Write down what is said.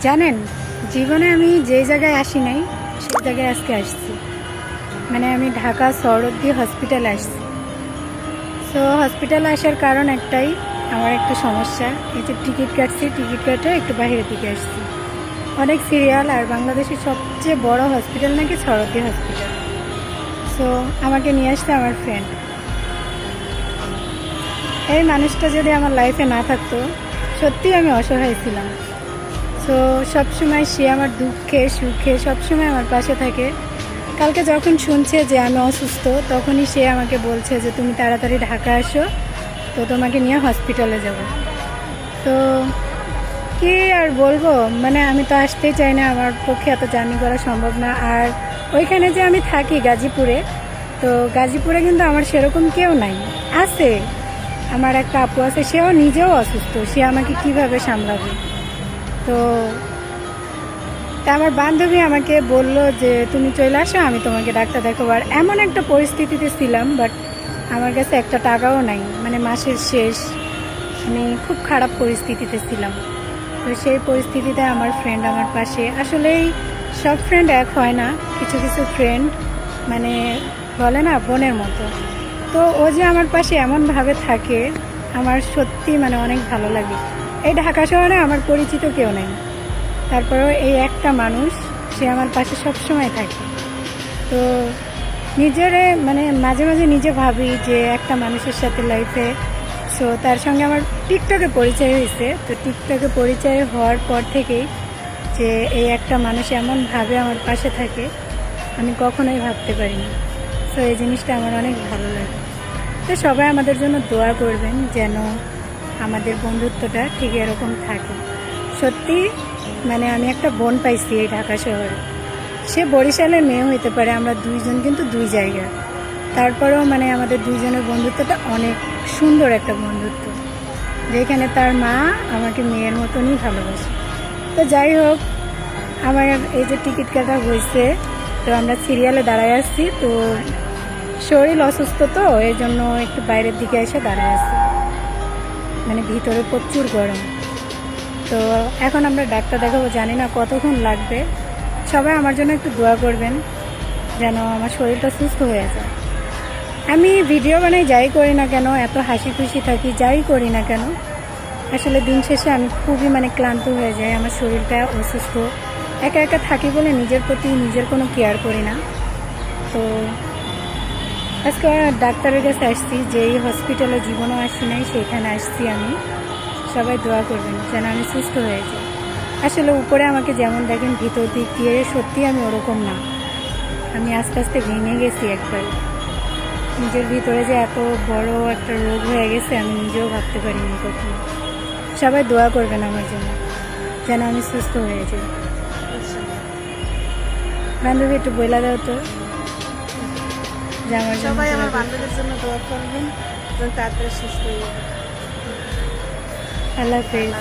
জানেন, জীবনে আমি যে জায়গায় আসি নাই সেই জায়গায় আজকে আসছি। মানে আমি ঢাকা সৌরদ্দি হসপিটালে আসছি। সো হসপিটালে আসার কারণ একটাই, আমার একটা সমস্যা। এই যে টিকিট কাটছি, টিকিট কাটে একটু বাইরের দিকে আসছি। অনেক সিরিয়াল, আর বাংলাদেশের সবচেয়ে বড় হসপিটাল নাকি সৌরদ্দি হসপিটাল। সো আমাকে নিয়ে আসছে আমার ফ্রেন্ড। এই মানুষটা যদি আমার লাইফে না থাকতো, সত্যিই আমি অসহায় ছিলাম। তো সবসময় সে আমার দুঃখে সুখে সবসময় আমার পাশে থাকে। কালকে যখন শুনছে যে আমি অসুস্থ, তখনই সে আমাকে বলছে যে তুমি তাড়াতাড়ি ঢাকা আসো, তো তোমাকে নিয়ে হসপিটালে যাব। তো কি আর বলবো, মানে আমি তো আসতেই চাই না, আমার পক্ষে এত জার্নি করা সম্ভব না। আর ওইখানে যে আমি থাকি গাজীপুরে, তো গাজীপুরে কিন্তু আমার সেরকম কেউ নাই। আছে, আমার একটা আপু আছে, সেও নিজেও অসুস্থ, সে আমাকে কিভাবে সামলাবে। তো আমার বান্ধবী আমাকে বলল যে তুমি চলে আসো, আমি তোমাকে ডাক্তার দেখাবো। আর এমন একটা পরিস্থিতিতে ছিলাম, বাট আমার কাছে একটা টাকাও নাই, মানে মাসের শেষ, আমি খুব খারাপ পরিস্থিতিতে ছিলাম। তো সেই পরিস্থিতিতে আমার ফ্রেন্ড আমার পাশে। আসলেই সব ফ্রেন্ড এক হয় না, কিছু কিছু ফ্রেন্ড মানে বলে না বোনের মতো। তো ও যে আমার পাশে এমনভাবে থাকে, আমার সত্যি মানে অনেক ভালো লাগে। এই ঢাকা শহরে আমার পরিচিত কেউ নেই, তারপরেও এই একটা মানুষ, সে আমার পাশে সব সময় থাকে। তো নিজেরে মানে মাঝে মাঝে নিজে ভাবি যে একটা মানুষের সাথে লাইফে, সো তার সঙ্গে আমার টিকটকে পরিচয় হয়েছে। তো টিকটকে পরিচয় হওয়ার পর থেকেই যে এই একটা মানুষ এমনভাবে আমার পাশে থাকে, আমি কখনোই ভাবতে পারিনি। সো এই জিনিসটা আমার অনেক ভালো লাগে। তো সবাই আমাদের জন্য দোয়া করবেন যেন আমাদের বন্ধুত্বটা ঠিক এরকম থাকে। সত্যি মানে আমি একটা বোন পাইছি এই ঢাকা শহরে। সে বরিশালের মেয়ে হইতে পারে, আমরা দুইজন কিন্তু দুই জায়গায়। তারপরেও মানে আমাদের দুইজনের বন্ধুত্বটা অনেক সুন্দর একটা বন্ধুত্ব, যেখানে তার মা আমাকে মেয়ের মতনই ভালোবাসে। তো যাই হোক, আমার এই যে টিকিট কাটা হয়েছে, তো আমরা সিরিয়ালে দাঁড়ায় আসছি। তো শরীর অসুস্থ, তো এই জন্য একটু বাইরের দিকে এসে দাঁড়ায় আসছি, মানে ভিতরে প্রচুর গরম। তো এখন আমরা ডাক্তার দেখাবো, জানি না কতক্ষণ লাগবে। সবাই আমার জন্য একটু দোয়া করবেন যেন আমার শরীরটা সুস্থ হয়ে যায়। আমি ভিডিও বানাই, যাই করি না কেন, এত হাসি খুশি থাকি, যাই করি না কেন, আসলে দিন শেষে আমি খুবই মানে ক্লান্ত হয়ে যাই। আমার শরীরটা অসুস্থ, একা একা থাকি বলে নিজের প্রতি নিজের কোনো কেয়ার করি না। তো আজকে ডাক্তারের কাছে আসছি, যেই হসপিটালে জীবনও আসি নাই সেখানে আসছি আমি। সবাই দোয়া করবেন যেন আমি সুস্থ হয়ে যাই। আসলে উপরে আমাকে যেমন দেখেন, ভিতর দিক দিয়ে সত্যি আমি ওরকম না। আমি আস্তে আস্তে ভেঙে গেছি একবার। নিজের ভিতরে যে এত বড় একটা রোগ হয়ে গেছে, আমি নিজেও ভাবতে পারিনি কখনো। সবাই দোয়া করবেন আমার জন্য যেন আমি সুস্থ হয়ে যাই। বান্ধবী একটু বলে দাও তো যে আমার জন্য সবাই আমার বান্ধবীর জন্য দোয়া করবেন যেন তাড়াতাড়ি সুস্থ হয়ে যাবে। আল্লাহ হাফেজ।